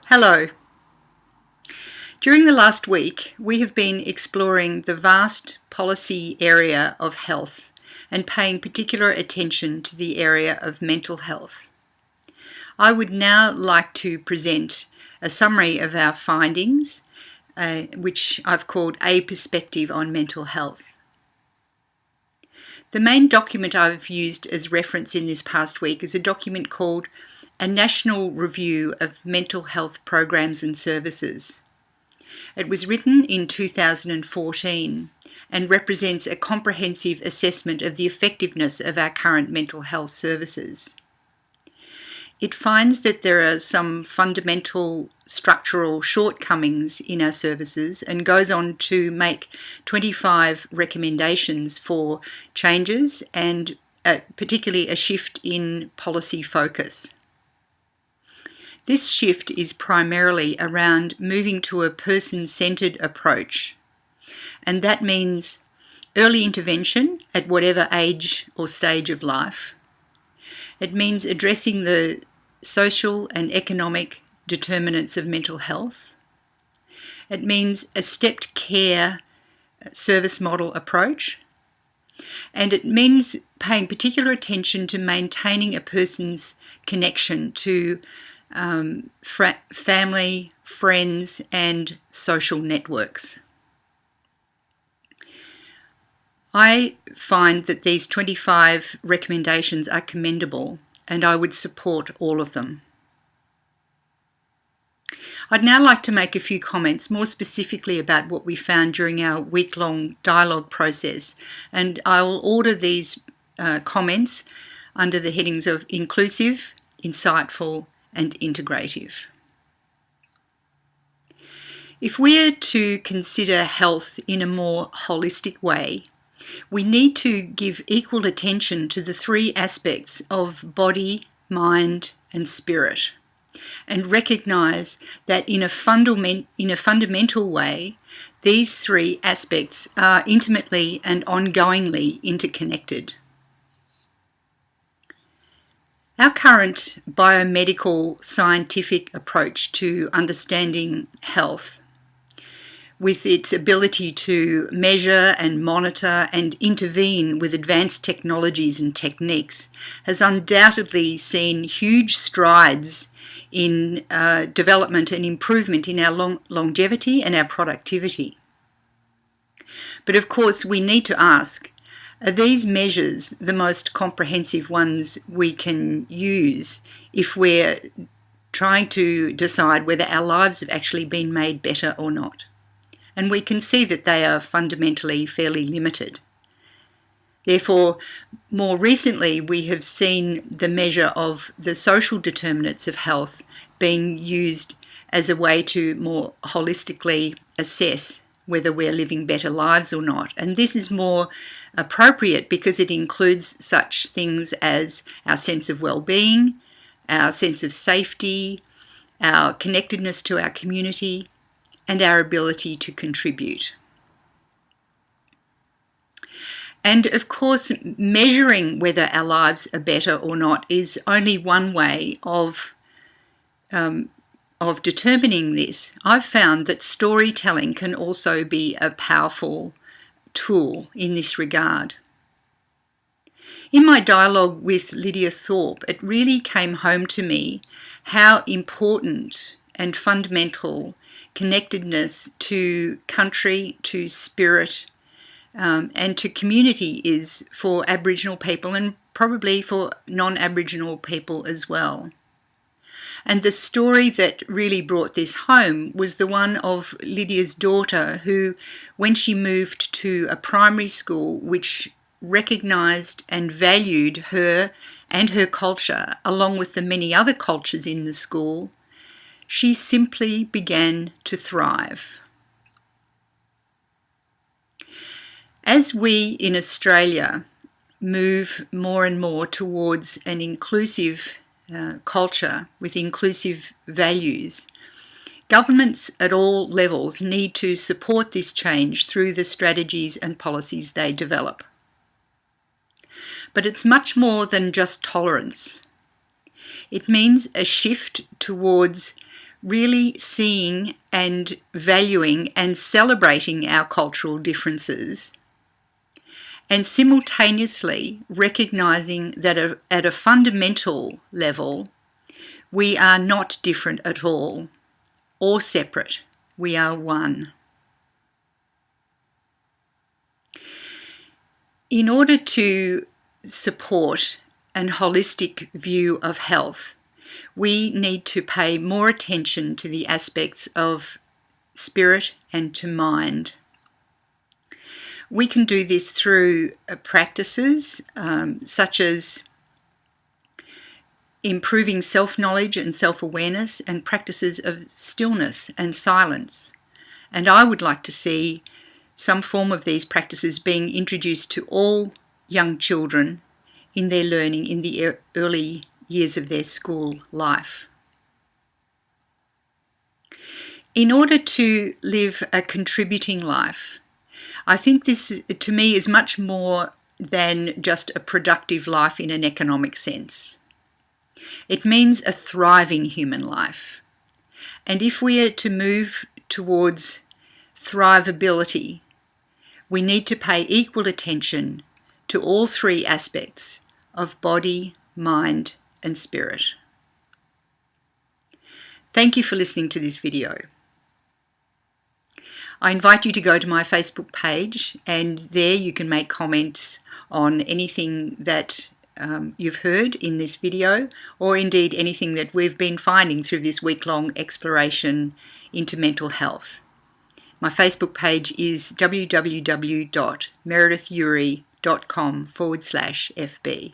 Hello. During the last week, we have been exploring the vast policy area of health and paying particular attention to the area of mental health. I would now like to present a summary of our findings, which I've called A Perspective on Mental Health. The main document I've used as reference in this past week is a document called A National Review of Mental Health Programs and Services. It was written in 2014 and represents a comprehensive assessment of the effectiveness of our current mental health services. It finds that there are some fundamental structural shortcomings in our services and goes on to make 25 recommendations for changes and particularly a shift in policy focus. This shift is primarily around moving to a person-centred approach, and that means early intervention at whatever age or stage of life. It means addressing the social and economic determinants of mental health. It means a stepped care service model approach. And it means paying particular attention to maintaining a person's connection to family, friends, and social networks. I find that these 25 recommendations are commendable, and I would support all of them. I'd now like to make a few comments more specifically about what we found during our week-long dialogue process, and I will order these comments under the headings of inclusive, insightful, and integrative. If we are to consider health in a more holistic way, we need to give equal attention to the three aspects of body, mind, and spirit, and recognise that in a fundamental way, these three aspects are intimately and ongoingly interconnected. Our current biomedical scientific approach to understanding health, with its ability to measure and monitor and intervene with advanced technologies and techniques, has undoubtedly seen huge strides in development and improvement in our longevity and our productivity. But of course, we need to ask, are these measures the most comprehensive ones we can use if we're trying to decide whether our lives have actually been made better or not? And we can see that they are fundamentally fairly limited. Therefore, more recently, we have seen the measure of the social determinants of health being used as a way to more holistically assess whether we're living better lives or not. And this is more appropriate because it includes such things as our sense of well-being, our sense of safety, our connectedness to our community, and our ability to contribute. And of course, measuring whether our lives are better or not is only one way of determining this. I've found that storytelling can also be a powerful tool in this regard. In my dialogue with Lydia Thorpe, it really came home to me how important and fundamental connectedness to country, to spirit, and to community is for Aboriginal people and probably for non-Aboriginal people as well. And the story that really brought this home was the one of Lydia's daughter who, when she moved to a primary school which recognised and valued her and her culture, along with the many other cultures in the school, she simply began to thrive. As we in Australia move more and more towards an inclusive culture with inclusive values, governments at all levels need to support this change through the strategies and policies they develop. But it's much more than just tolerance. It means a shift towards really seeing and valuing and celebrating our cultural differences, and simultaneously recognizing that at a fundamental level, we are not different at all or separate. We are one. In order to support an holistic view of health, we need to pay more attention to the aspects of spirit and to mind. We can do this through practices such as improving self-knowledge and self-awareness, and practices of stillness and silence. And I would like to see some form of these practices being introduced to all young children in their learning in the early years of their school life. In order to live a contributing life, I think this, to me, is much more than just a productive life in an economic sense. It means a thriving human life. And if we are to move towards thrivability, we need to pay equal attention to all three aspects of body, mind, and spirit. Thank you for listening to this video. I invite you to go to my Facebook page, and there you can make comments on anything that you've heard in this video, or indeed anything that we've been finding through this week-long exploration into mental health. My Facebook page is www.meredithurie.com/FB.